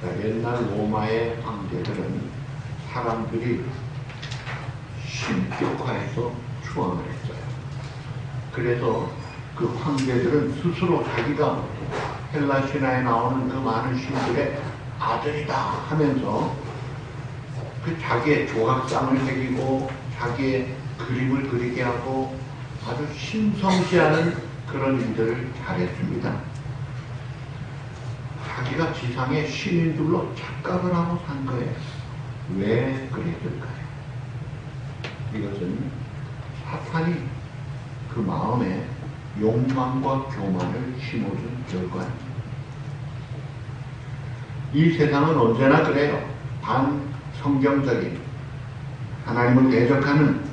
옛날 로마의 황제들은 사람들이 신격화해서 추앙을 했어요. 그래서 그 황제들은 스스로 자기가 헬라 신화에 나오는 그 많은 신들의 아들이다 하면서 그 자기의 조각상을 새기고 자기의 그림을 그리게 하고 아주 신성시하는 그런 일들을 잘했습니다. 자기가 지상의 신인들로 착각을 하고 산 거예요. 왜 그랬을까요? 이것은 사탄이 그 마음에 욕망과 교만을 심어준 결과입니다. 이 세상은 언제나 그래요. 반성경적인 하나님을 대적하는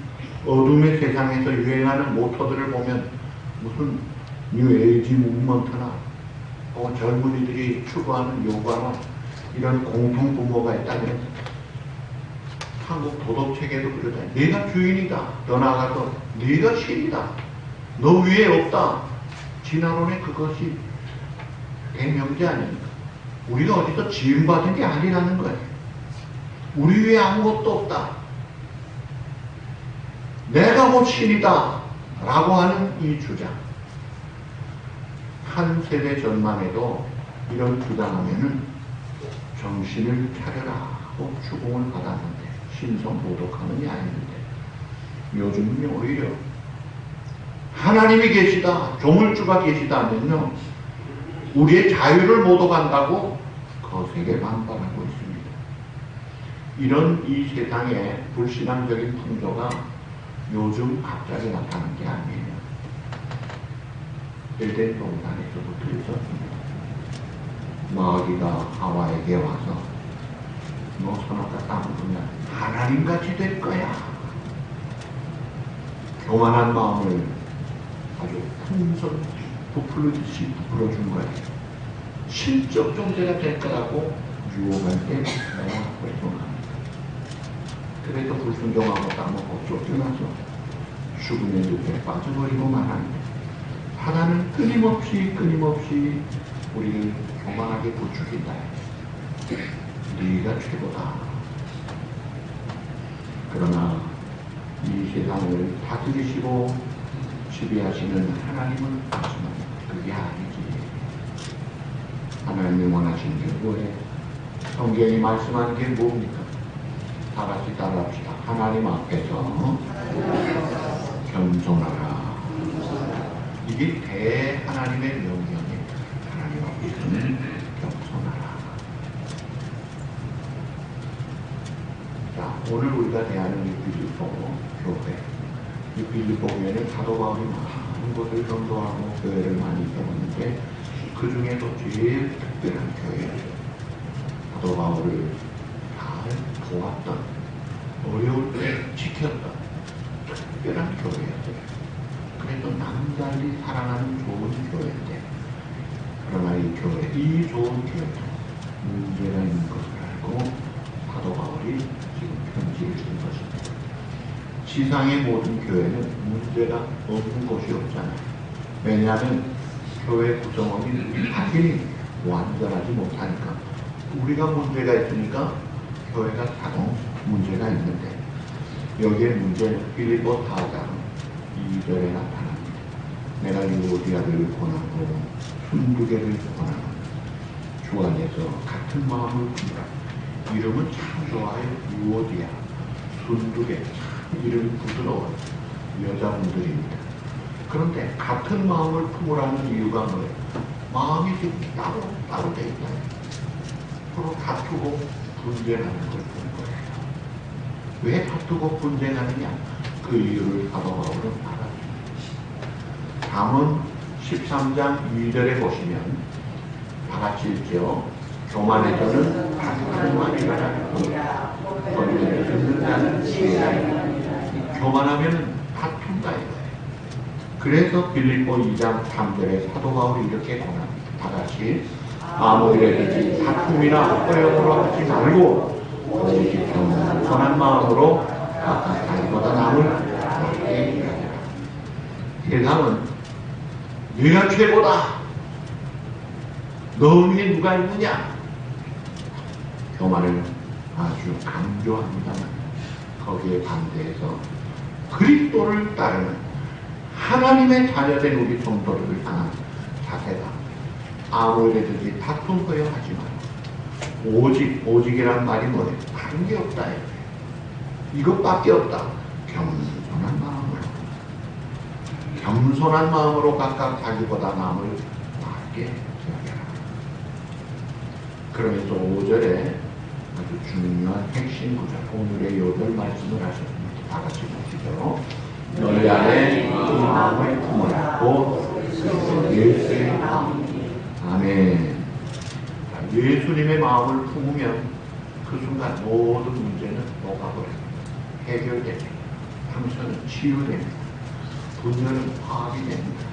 어둠의 세상에서 유행하는 모토들을 보면 무슨 뉴에이지 무브먼트나 혹은 젊은이들이 추구하는 요구하는 이런 공통분모가 있다면 한국 도덕체계도 그러다. 네가 주인이다. 더 나아가서 네가 신이다. 너 위에 없다. 진화론의 그것이 대명제 아닙니까? 우리가 어디서 지음받은 게 아니라는 거예요. 우리 위에 아무것도 없다. 내가 곧 신이다. 라고 하는 이 주장. 한 세대 전만 해도 이런 주장하면은 정신을 차려라 하고 추궁을 받았는데 신성모독하는 아닌데 요즘은 오히려 하나님이 계시다, 조물주가 계시다 하면요 우리의 자유를 모독한다고 거세게 반발하고 있습니다. 이런 이 세상의 불신앙적인 풍조가 요즘 갑자기 나타난 게 아니에요. 에덴 동산에서부터 있었습니다. 마귀가 하와에게 와서 너 선악과 따먹으면 하나님같이 될 거야. 교만한 마음을 아주 풍선 부풀듯이 부풀어준 거예요. 신적 존재가 될 거라고 유혹할 때 명확하게 생각합니다. 그래서 불순종하고 따먹고 쫓겨나서 죽음의 늪에 빠져버리고 말합니다. 하나는 끊임없이 우리를 교만하게 부추긴다. 네가 최고다. 그러나 이 세상을 다스리시고 지배하시는 하나님은 그게 아니지. 하나님이 원하시는 게 뭐예요? 성경이 말씀하는 게 뭡니까? 다 같이 따라합시다. 하나님 앞에서 겸손하라. 이게 대하나님의 명령입니다. 하나님 앞에서는 겸손하라. 자, 오늘 우리가 대하는 이 빌립보 교회. 이 빌립보 교회는 사도 바울이 많은 곳을 전도하고 교회를 많이 세웠는데 그 중에서 제일 특별한 교회예요. 사도 바울을 잘 도왔던, 어려울 때 지켰던 특별한 교회였어요. 그래도 남달리 사랑하는 좋은 교회인데, 그러나 이 교회, 이 좋은 교회도 문제가 있는 것을 알고 사도 바울이 지금 편지를 쓴 것입니다. 지상의 모든 교회는 문제가 없는 곳이 없잖아요. 왜냐하면 교회 구성원이 우리 자신이 완전하지 못하니까. 우리가 문제가 있으니까 교회가 자동 문제가 있는데, 여기에 문제는 빌립보 4장 2절에 나타납니다. 내가 유오디아를 권하고 순두개를 권하고 주 안에서 같은 마음을 품으라. 이름은 참 좋아요. 유오디아, 순두개, 참 이름이 부드러워요. 여자분들입니다. 그런데 같은 마음을 품으라는 이유가 뭐예요? 마음이 지금 따로 돼 있잖아요. 서로 다투고 분쟁하는 걸 보는 거예요. 왜 다투고 분쟁하느냐? 그 이유를 사도 바울은 알았습니다. 잠언 13장 2절에 보시면 다 같이 읽죠. 교만해서는 다투는 말이 가라. 거기에 듣는 자는 지혜가 있다. 교만하면 다툰다 이거예요. 그래서 빌립보 2장 3절에 사도 바울이 이렇게 권합니다. 다 같이 아무에게든지 다툼이나 허영으로 하지 말고 오직 선한 마음으로 각각 자기보다 남을 낮게 일하라. 세상은 네가 최고다. 너 위에 누가 있느냐? 교만을 아주 강조합니다만 거기에 반대해서 그리스도를 따르는 하나님의 자녀된 우리 성도들을 향한 자세가 아무래든지 다툼 허용하지 말고 오직이란 말이 뭐예요? 다른 게 없다. 이것밖에 없다. 겸손한 마음으로 각각 자기보다 남을 낮게 여겨라. 그러면서 5절에 아주 중요한 핵심 구절, 오늘의 요절 말씀을 하셨습니다. 다 같이 보시죠. 너희 안에 이 마음을 품으라. 곧 예수의 마음이니. 아멘. 예수님의 마음을 품으면 그 순간 모든 문제는 녹아버려요. 해결됩니다. 상처는 치유됩니다. 분열은 파악이 됩니다.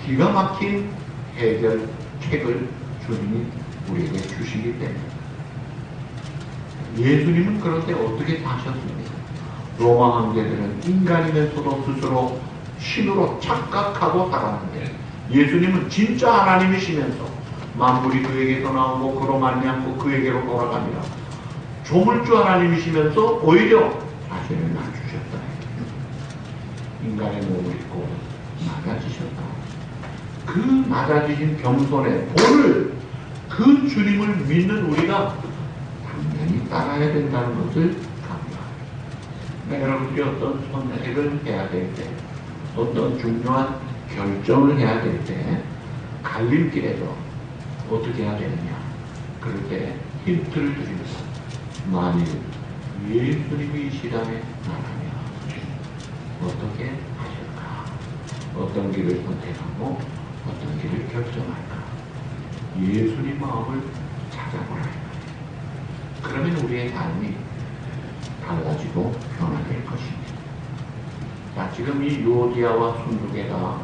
기가 막힌 해결책을 주님이 우리에게 주시기 때문에 예수님은 그런데 어떻게 사셨습니까? 로마 황제들은 인간이면서도 스스로 신으로 착각하고 살았는데 예수님은 진짜 하나님이시면서 만물이 그에게서 나오고 그로 말미암고 그에게로 돌아갑니다. 조물주 하나님이시면서 오히려 자신을 낮추셨다. 인간의 몸을 입고 낮아지셨다. 그 낮아지신 겸손의 본을 그 주님을 믿는 우리가 당연히 따라야 된다는 것을 강조합니다. 여러분들이 어떤 선택을 해야 될 때, 어떤 중요한 결정을 해야 될 때 갈림길에서 어떻게 해야 되느냐, 그럴 때 힌트를 드립니다. 만일 예수님이 이 시간에 나라면 어떻게 하실까? 어떤 길을 선택하고 어떤 길을 결정할까? 예수님 마음을 찾아보라. 그러면 우리의 삶이 달라지고 변화될 것입니다. 자, 지금 이 요디아와 순두개가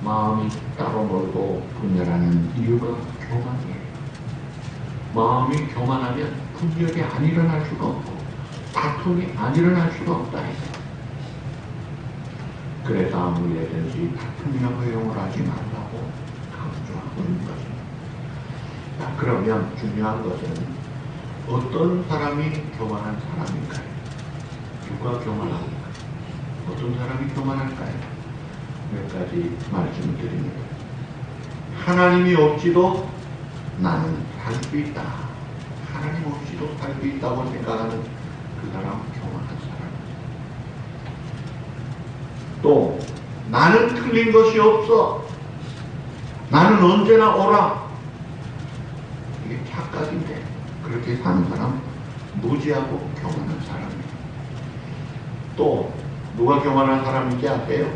마음이 따로 놀고 분열하는 이유가 교만이에요. 마음이 교만하면 분열이 안 일어날 수가 없고 다툼이 안 일어날 수가 없다 해서. 그래서 아무래든지 다툼이나 허용을 하지 말라고 강조하고 있는 것입니다. 자, 그러면 중요한 것은 어떤 사람이 교만한 사람인가요? 누가 교만합니까? 어떤 사람이 교만할까요? 몇 가지 말씀을 드립니다. 하나님이 없이도 나는 살 수 있다. 하나님 없이도 살 수 있다고 생각하는 그 사람 교만한 사람입니다. 또 나는 틀린 것이 없어. 나는 언제나 옳아. 이게 착각인데 그렇게 사는 사람 무지하고 교만한 사람이에요. 또 누가 교만한 사람인지 아세요?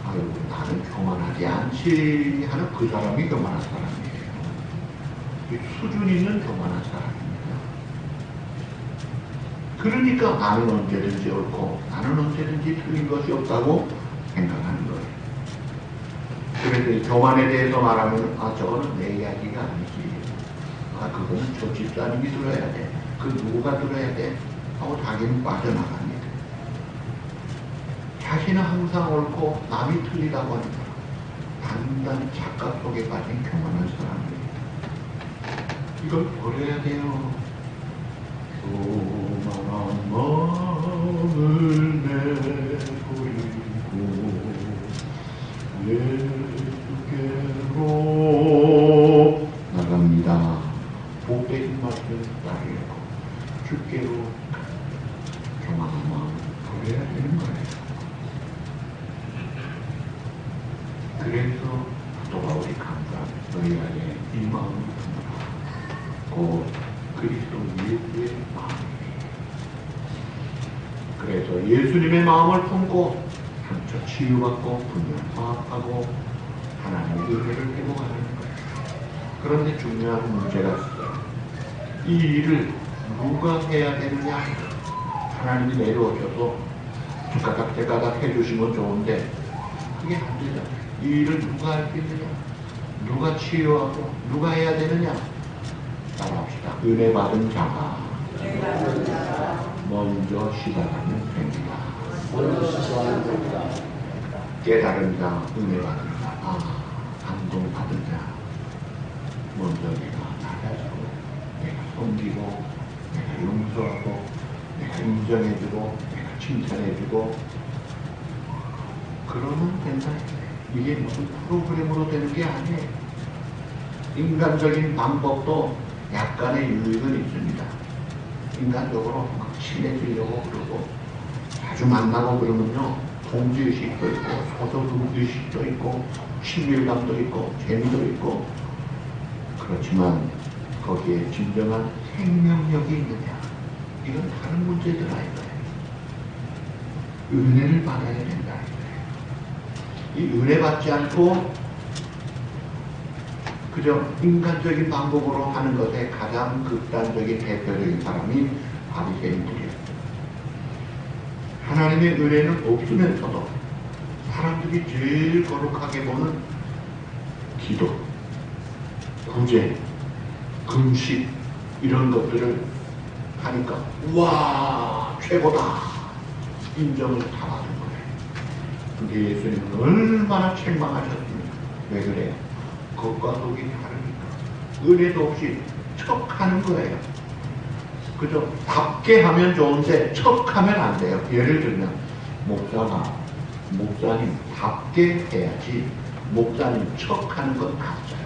아유, 나는 교만하지 않지 하는 그 사람이 교만한 사람이에요. 수준 있는 교만한 사람입니다. 그러니까 나는 언제든지 옳고 나는 언제든지 틀린 것이 없다고 생각하는 거예요. 그래서 이 교만에 대해서 말하면 저거는 내 이야기가 아니지. 그거는 저 집사님이 들어야 돼. 그 누구가 들어야 돼? 하고 자기는 빠져나갑니다. 자신은 항상 옳고 남이 틀리다고 하니까 단단히 착각 속에 빠진 교만한 사람입니다. 이걸 버려야 돼요. 교만한 마음을 내버리고 예수께로 나갑니다. 복되신 말씀 따르고 주께로 교만한 마음을 버려야 되는 거예요. 그래서 또 바울이 강조합니다. 너희 안에 이 마음을 품으라. 곧 그리스도 예수의 마음이니. 그래서 예수님의 마음을 품고 상처 치유받고 분열 화합하고 하나님의 은혜를 회복하는 거예요. 그런데 중요한 문제가 있어요. 이 일을 누가 해야 되느냐? 하나님이 내려오셔서 가닥가닥 해주시면 좋은데 그게 안 되잖아요. 이 일을 누가 할 수 있느냐? 누가 치유하고 누가 해야 되느냐? 따라합시다. 은혜 받은 자가 먼저 시작하면 됩니다. 깨달은 자, 은혜 받은 자, 감동 받은 자 먼저 내가 낮아지고 섬기고 내가 용서하고 내가 인정해주고 내가 칭찬해주고 그러면 된다. 이게 무슨 프로그램으로 되는 게 아니에요. 인간적인 방법도 약간의 유익은 있습니다. 인간적으로 막 친해지려고 그러고 자주 만나고 그러면요, 동지의식도 있고 소속의식도 있고 친밀감도 있고 재미도 있고, 그렇지만 거기에 진정한 생명력이 있느냐, 이건 다른 문제들 아닌가요? 은혜를 받아야 된다. 이 은혜 받지 않고 그저 인간적인 방법으로 하는 것에 가장 극단적인 대표적인 사람이 바리새인들이었어요. 하나님의 은혜는 없으면서도 사람들이 제일 거룩하게 보는 기도, 구제, 금식 이런 것들을 하니까 와 최고다 인정을 다 받은 거예요. 근데 예수님은 얼마나 책망하셨습니까? 왜 그래요? 겉과 속이 다르니까. 은혜도 없이 척하는 거예요. 그죠? 답게 하면 좋은데 척하면 안 돼요. 예를 들면 목사님 답게 해야지 목사님 척하는 건 가짜예요.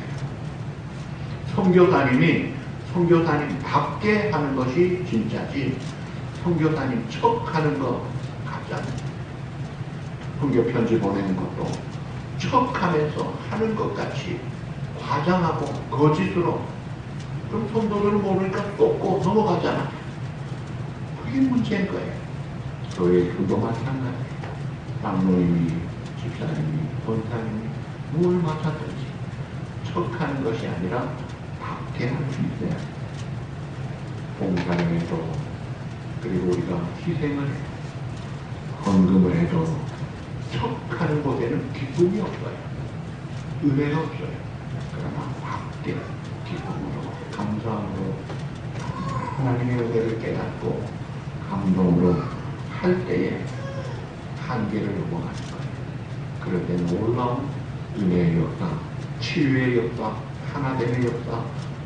선교사님 답게 하는 것이 진짜지 선교사님 척하는 거 가짜입니다. 선교 편지 보내는 것도 척하면서 하는 것 같이 과장하고 거짓으로, 그럼 성도들은 모르니까 쏟고 넘어가잖아. 그게 문제인 거예요. 교회도 마찬가지예요. 장로님이, 집사님이, 권사님이 뭘 맡았든지 척하는 것이 아니라 답게 할 수 있어야 돼요. 봉사를 해도, 그리고 우리가 희생을 해도, 헌금을 해도 척하는 것에는 기쁨이 없어요. 은혜가 없어요. 그러나 밖에 기쁨으로, 감사함으로, 하나님의 은혜를 깨닫고 감동으로 할 때에 한계를 넘어가는 거예요. 그럴 때는 놀라운 은혜의 역사, 치유의 역사, 하나됨의 역사,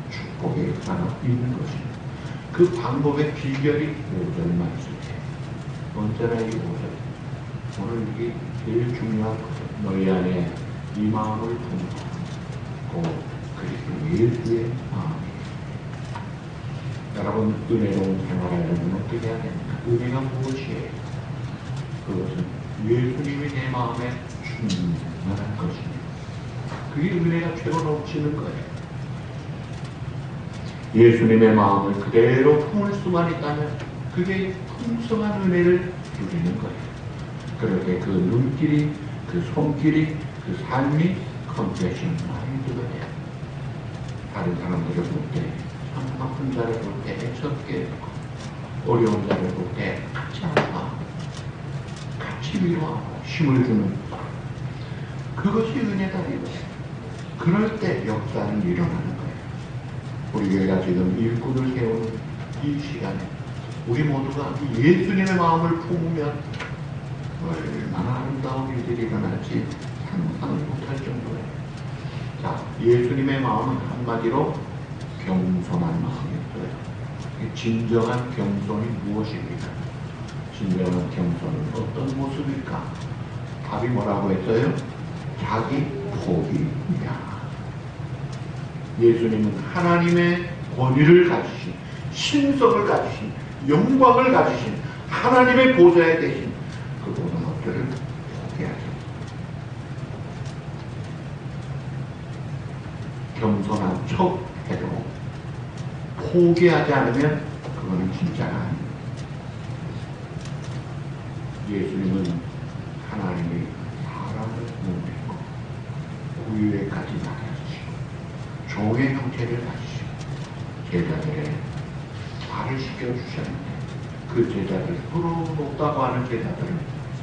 축복의 역사가 있는 것입니다. 그 방법의 비결이 5절 말씀이에요. 언제나 이 5절. 오늘 이게 제일 중요한 것은 너희 안에 이 마음을 품고 그리스도 예수의 마음이에요. 여러분, 은혜로운 생활하려면 어떻게 해야 됩니까? 은혜가 무엇이에요? 그것은 예수님이 내 마음에 충만한 것입니다. 그게 은혜가 최고 넘치는 거예요. 예수님의 마음을 그대로 품을 수만 있다면 그게 풍성한 은혜를 누리는 거예요. 그럴 때 그 눈길이, 그 손길이, 그 삶이 컴패션 마인드가 돼요. 다른 사람들을 볼 때, 참 아픈 자를 볼 때 애석게, 어려운 자를 볼 때 같이 아파, 같이 위로하고 힘을 주는, 그것이 은혜다 이거예요. 그럴 때 역사는 일어나는 거예요. 우리 교회가 지금 일꾼을 세우는 이 시간에 우리 모두가 예수님의 마음을 품으면 얼마나 아름다운 일들이 일어날지 상상을 못할 정도예요. 자, 예수님의 마음은 한마디로 겸손한 마음이었어요. 진정한 겸손이 무엇입니까? 진정한 겸손은 어떤 모습일까? 답이 뭐라고 했어요? 자기 포기입니다. 예수님은 하나님의 권위를 가지신, 신성을 가지신, 영광을 가지신 하나님의 보좌에 계신 그 모든 것들을 포기하죠. 겸손한 척 해도 포기하지 않으면 그거는 진짜가 아닙니다. 예수님은 하나님의 사랑을 모르고 우유에까지 나가주시고 종의 형태를 가지시고 제자들의 발을 씻겨주셨는데 그 제자들, 서로 높다고 하는 제자들을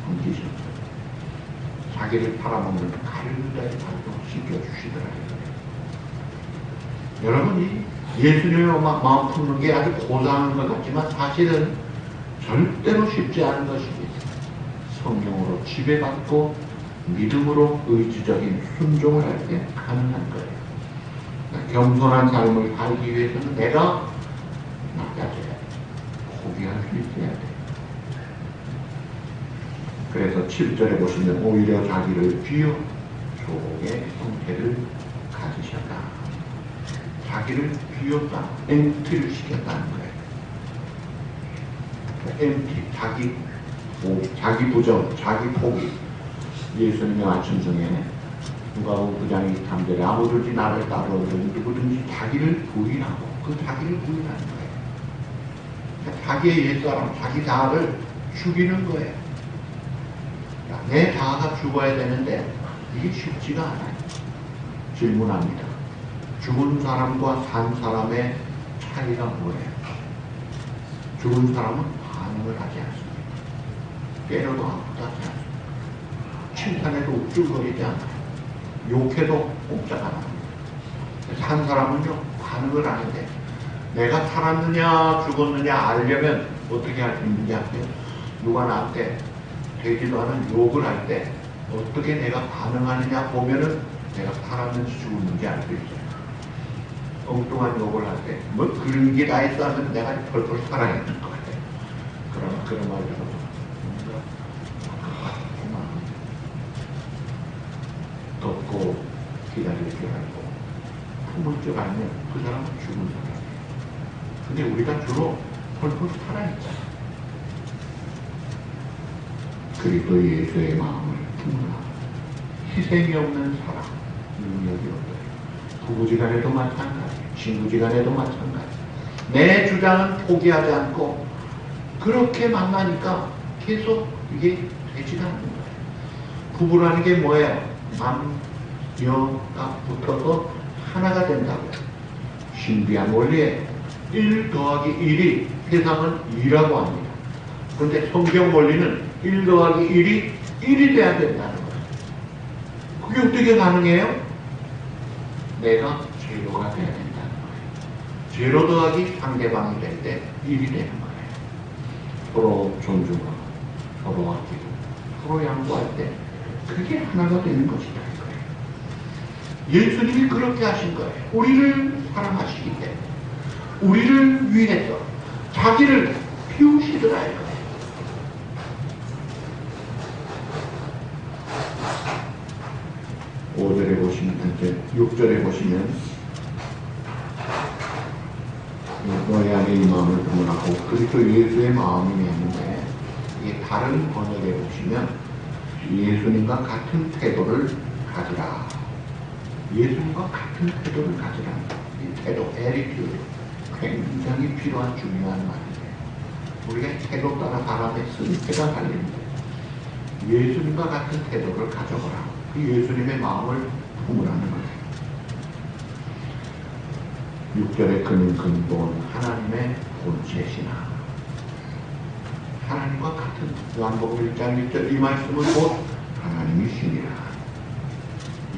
섬기셨어요. 자기를 팔아먹는 가룟유다의 발도 씻겨주시더라고요. 여러분이 예수님의 마음 품는 게 아주 고상한 것 같지만 사실은 절대로 쉽지 않은 것입니다. 성령으로 지배받고 믿음으로 의지적인 순종을 할 때 가능한 거예요. 겸손한 삶을 살기 위해서는 내가 있어야 돼. 그래서 7절에 보시면 오히려 자기를 비워 종의 형태를 가지셨다. 자기를 비웠다. 엠티를 시켰다는 거예요. 엠티, 자기 부정, 자기 포기. 예수님의 말씀 중에 누가복음 9장 23절에 아무든지 나를 따르거든 누구든지 자기를 부인하고 그 자기를 부인하는 거예요. 그러니까 자기의 옛사람, 자기 자아를 죽이는 거예요. 내 자아가 죽어야 되는데 이게 쉽지가 않아요. 질문합니다. 죽은 사람과 산 사람의 차이가 뭐예요? 죽은 사람은 반응을 하지 않습니다. 때려도 아무것도 하지 않습니다. 칭찬해도 우쭐거리지 않아요. 욕해도 꼼짝 안 합니다. 산 사람은요, 반응을 하는데 내가 살았느냐 죽었느냐 알려면 어떻게 할 수 있는지 아세요? 누가 나한테 되지도 않은 욕을 할 때 어떻게 내가 반응하느냐 보면은 내가 살았는지 죽었는지 알 수 있어요. 엉뚱한 욕을 할 때 뭐 그런 게 다 했어 하면 내가 펄펄 살아있는 거예요. 그러면 그런 말을 들어서 덮고 기다릴 줄 알고 품을 줄 알면 그 사람은 죽은 사람이에요. 근데 우리가 주로 펄펄 살아있잖아요. 그리고 예수의 마음을 품으라. 희생이 없는 사랑, 능력이 없어요. 부부지간에도 마찬가지, 친구지간에도 마찬가지. 내 주장은 포기하지 않고 그렇게 만나니까 계속 이게 되지가 않는 거예요. 부부라는 게 뭐예요? 남녀가 붙어서 하나가 된다고요. 신비한 원리에 1 더하기 1이 세상은 2라고 합니다. 그런데 성경 원리는 1 더하기 1이 1이 돼야 된다는 거예요. 그게 어떻게 가능해요? 내가 제로가 돼야 된다는 거예요. 제로 더하기 상대방이 될 때 1이 되는 거예요. 서로 존중하고 서로 아끼고 서로 양보할 때 그게 하나가 되는 것이다. 예수님이 그렇게 하신 거예요. 우리를 사랑하시기 때문에 우리를 위해서 자기를 비우시더라 이거예요. (5절에) 보시면 이제 6절에 보시면 너희 안에 이 마음을 품으라고 그리스도 예수의 마음이 있는데 이게 다른 번역에 보시면 예수님과 같은 태도를 가지라. 예수님과 같은 태도를 가지라는 이 태도, 에리튜드 굉장히 필요한 중요한 말이에요. 우리가 태도 따라 사람의 승패가 달리는데 예수님과 같은 태도를 가져보라. 그 예수님의 마음을 품으라는 거예요. 6절에 그는 근본 하나님의 본체시나 하나님과 같은 요한복음 1장 1절 이 말씀은 곧 하나님이시니라.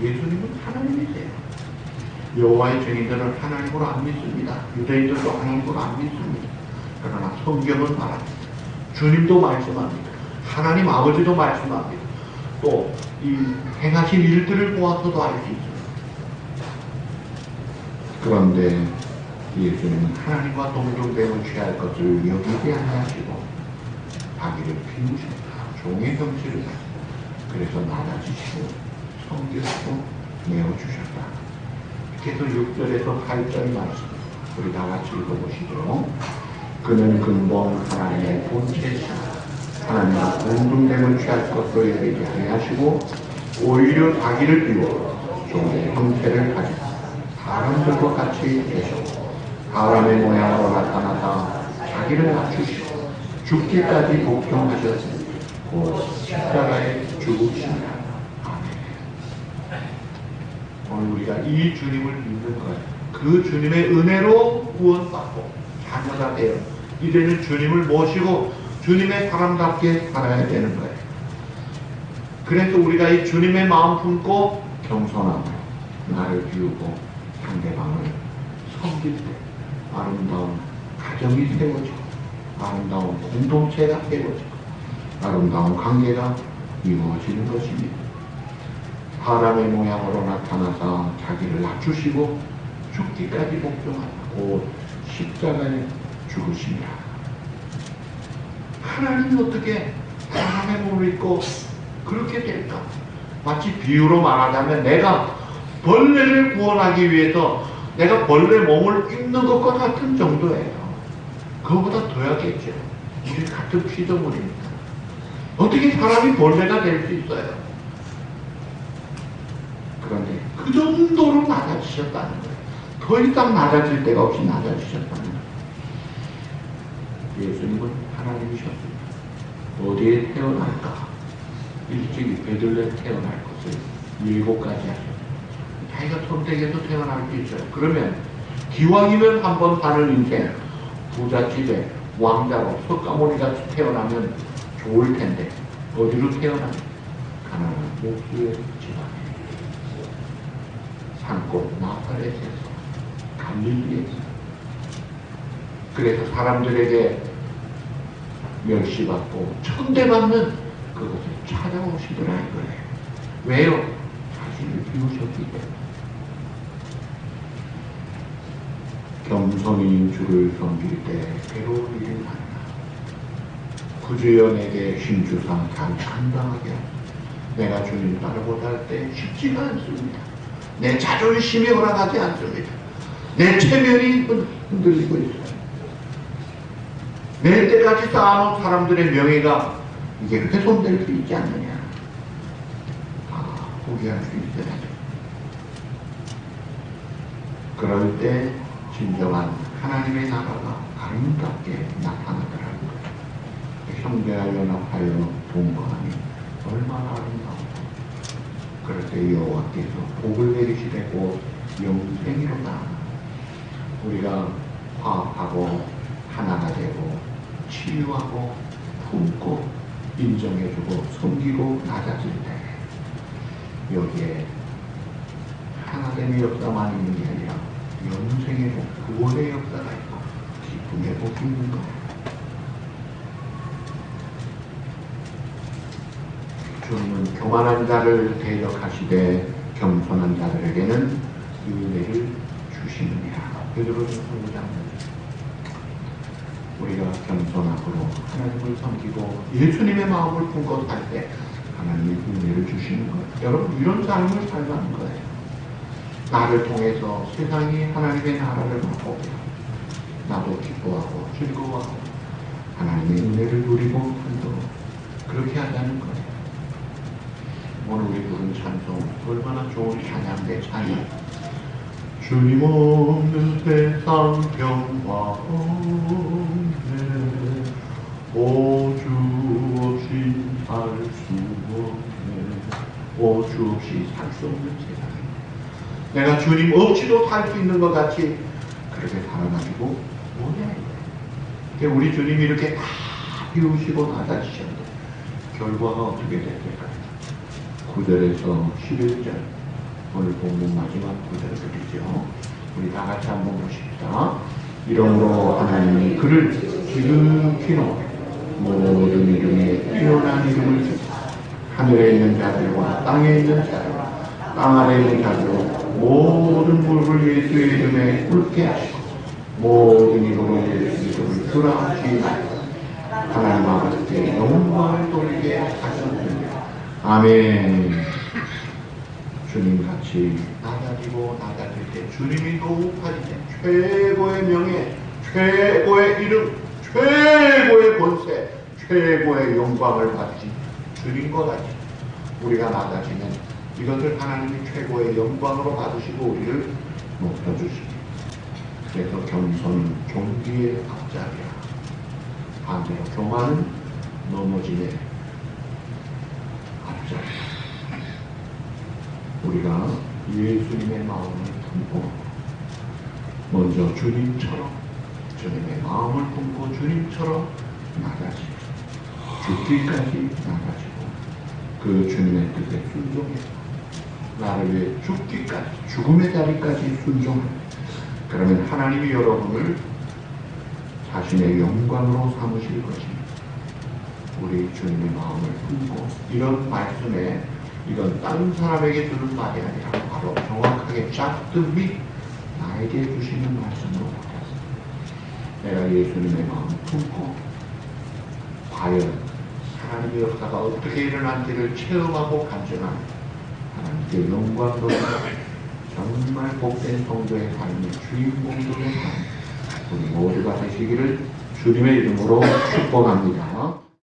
예수님은 하나님이세요. 여호와의 증인들은 하나님으로 안 믿습니다. 유대인들도 하나님으로 안 믿습니다. 그러나 성경은 말합니다. 주님도 말씀합니다. 하나님 아버지도 말씀합니다. 또 이 행하신 일들을 보아서도 알 수 있습니다. 그런데 예수님은 하나님과 동등됨을 취할 것을 여기지 아니하시고 자기를 비우셨다. 종의 형체를 가지고 그래서 낮아지시고 성결하고 내어주셨다. 그래서 6절에서 8절 말씀 우리 다 같이 읽어보시죠. 그는 근본 하나님의 본체시나 하나님과 동등됨을 취할 것으로 여기지 아니하시고 오히려 자기를 비워 종의 형태를 가지고 사람들과 같이 계셨고 사람의 모양으로 나타나사 자기를 낮추시고 죽기까지 복종하셨으니 곧 십자가에 죽으시니라. 아멘. 오늘 우리가 이 주님을 믿는 거예요. 그 주님의 은혜로 구원받고 자녀가 되어 이제는 주님을 모시고 주님의 사람답게 살아야 되는 거예요. 그래서 우리가 이 주님의 마음 품고 겸손함으로 나를 비우고 상대방을 섬길 때 아름다운 가정이 세워지고 아름다운 공동체가 세워지고 아름다운 관계가 이루어지는 것입니다. 사람의 모양으로 나타나서 자기를 낮추시고 죽기까지 복종하고 곧 십자가에 죽으시니라. 하나님이 어떻게 사람의 몸을 입고 그렇게 될까? 마치 비유로 말하자면 내가 벌레를 구원하기 위해서 내가 벌레 몸을 입는 것과 같은 정도예요. 그거보다 더하겠죠. 우리 같은 피조물입니다. 어떻게 사람이 벌레가 될 수 있어요? 그런데 그 정도로 낮아지셨다는 거예요. 더 이상 낮아질 데가 없이 낮아지셨다는 거예요. 예수님은 하나님이셨습니다. 어디에 태어날까? 일찍이 베들레헴 태어날 것을 7가지 하셨어요. 자기가 선택해서 태어날 수 있어요. 그러면 기왕이면 한번 사는 인생, 부잣집에 왕자로 석가모니같이 태어나면 좋을 텐데 어디로 태어나요? 가나안 목수의 집안에, 산골 나사렛에서, 갈릴리에서. 그래서 사람들에게 멸시받고 천대받는 그것을 찾아오시더라 이거예요. 왜요? 자신을 비우셨기 때문에. 겸손히 주를 섬길 때 괴로운 일이 많다. 구주연에게 힘주사 잘 감당하게 합니다. 내가 주님 따르고자 할 때 쉽지가 않습니다. 내 자존심이 허락하지 않습니다. 내 체면이 흔들리고 있어요. 내 때까지 쌓아놓은 사람들의 명예가 이게 훼손될 수 있지 않느냐. 포기할 수 있어야죠. 그럴 때 진정한 하나님의 나라가 아름답게 나타나더라는 거예요. 형제와 연합하여 동거하니 얼마나 아름다운가. 그럴 때 여호와께서 복을 내리시되 곧 영생이로다. 우리가 화합하고 하나가 되고 치유하고 품고 인정해주고 섬기고 낮아질 때 여기에 하나됨의 역사만 있는 게 아니라 영생의 복, 구원의 역사가 있고 기쁨의 복이 있는 거예요. 주님은 교만한 자를 대적하시되 겸손한 자들에게는 은혜를 주시느니라. 베드로전서 5장. 우리가 겸손함으로 하나님을 섬기고 예수님의 마음을 품고 살 때 하나님이 은혜를 주시는 거예요. 여러분 이런 삶을 살라는 거예요. 나를 통해서 세상이 하나님의 나라를 맛보게 나도 기뻐하고 즐거워하고 하나님의 은혜를 누리고 한도록 그렇게 하자는 거예요. 오늘 우리 부른 찬송 얼마나 좋은 찬양대 찬양. 주님 없는 세상 평화 없네. 오 주 없이 살 수 없네. 오 주 없이 살 수 없는 세상입니다. 내가 주님 없이도 살 수 있는 것 같이 그렇게 살아가지고 뭐냐. 우리 주님이 이렇게 다 비우시고 낮아지셨는데 결과가 어떻게 됐을까요? 9절에서 11절 오늘 본문 마지막 구절들이죠. 우리 다 같이 한번 보십시다. 이러므로 하나님이 그를 지극히 높여 모든 이름에 뛰어난 이름을 주사 하늘에 있는 자들과 땅에 있는 자들과 땅 아래에 있는 자들로 모든 무릎을 예수의 이름에 꿇게 하시고 모든 이름을 예수의 이름을 주라 하시나이다. 하나님 아버지께 영광을 돌리게 하셨느니라. 아멘. 주님같이 낮아지고 낮아질 때 주님이 높아질 때 최고의 명예, 최고의 이름, 최고의 권세, 최고의 영광을 받으신 주님과 같이 우리가 낮아지면 이것을 하나님이 최고의 영광으로 받으시고 우리를 높여주십니다. 그래서 겸손은 존귀의 앞자리야. 반대로 교만은 넘어짐의 앞자리야. 우리가 예수님의 마음을 품고 먼저 주님처럼 주님의 마음을 품고 주님처럼 나가시고 죽기까지 나가시고 그 주님의 뜻에 순종해서 나를 위해 죽기까지 죽음의 자리까지 순종합니다. 그러면 하나님이 여러분을 자신의 영광으로 삼으실 것입니다. 우리 주님의 마음을 품고 이런 말씀에 이건 다른 사람에게 주는 말이 아니라 바로 정확하게 짝듯이 나에게 주시는 말씀으로 받았습니다. 내가 예수님의 마음을 품고 과연 하나님의 역사가 어떻게 일어난지를 체험하고 간증하는 하나님께 영광 돌리는 정말 복된 성도의 삶의 주인공들의 삶 우리 모두가 되시기를 주님의 이름으로 축복합니다.